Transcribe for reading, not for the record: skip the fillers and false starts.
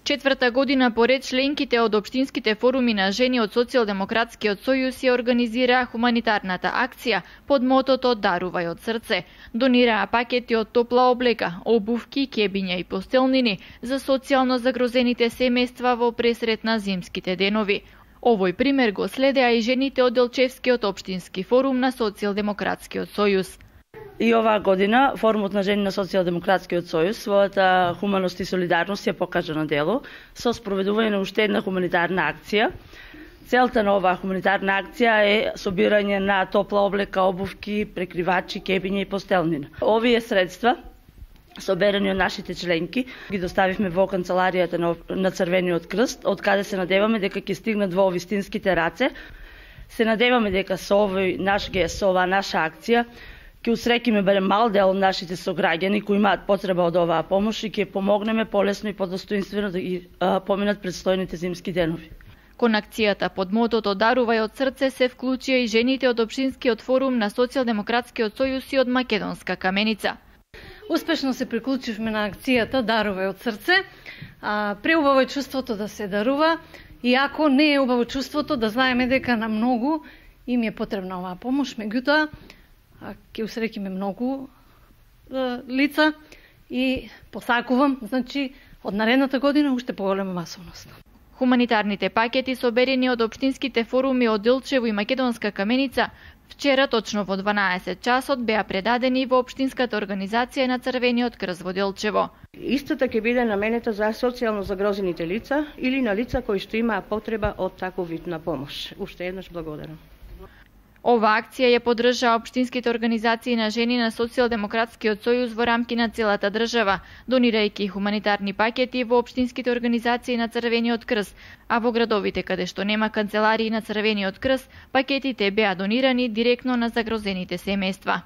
Четврта година поред членките од општинските форуми на жени од Социјалдемократскиот сојуз ја организираа хуманитарната акција под мотото "Дарувај од срце". Донираа пакети од топла облека, обувки, кебиња и постелнини за социјално загрозените семејства во пресрет на зимските денови. Овој пример го следеа и жените од Делчевскиот општински форум на Социјалдемократскиот сојуз. И оваа година Форумот на жени на Социјалдемократскиот сојуз својата хуманост и солидарност ја покажа на дело со спроведување на уште една хуманитарна акција. Целта на оваа хуманитарна акција е собирање на топла облека, обувки, прекривачи, кебиња и постелнина. Овие средства соберени од нашите членки ги доставивме во канцеларијата на Црвениот крст, од каде се надеваме дека ќе стигнат во вистинските раце. Се надеваме дека со овој наш гест, со оваа наша акција ќе усрекиме барем мал дел од нашите сограѓани кои имаат потреба од оваа помош и ќе помогнеме полесно и подостоинствено да ги поминат предстојните зимски денови. Кон акцијата под мотото "Дарувај од срце" се вклучија и жените од општинскиот форум на Социјалдемократскиот сојуз и од Македонска Каменица. Успешно се приклучивме на акцијата "Дарувај од срце". Преубаво е чувството да се дарува, иако не е убаво чувството да знаеме дека на многу им е потребна оваа помош, меѓутоа ќе усрекиме многу лица и посакувам, од наредната година уште поголема масовност. Хуманитарните пакети соберени од општинските форуми од Делчево и Македонска Каменица вчера точно во 12 часот беа предадени во општинската организација на Црвениот крст во Делчево. Истата ќе биде наменета за социјално загрозените лица или на лица кои што имаат потреба од таков вид на помош. Уште еднаш благодарам. Ова акција ја поддржаа општинските организации на жени на Социјалдемократскиот сојуз во рамки на целата држава, донирајќи хуманитарни пакети во општинските организации на Црвениот крст, а во градовите каде што нема канцеларии на Црвениот крст, пакетите беа донирани директно на загрозените семејства.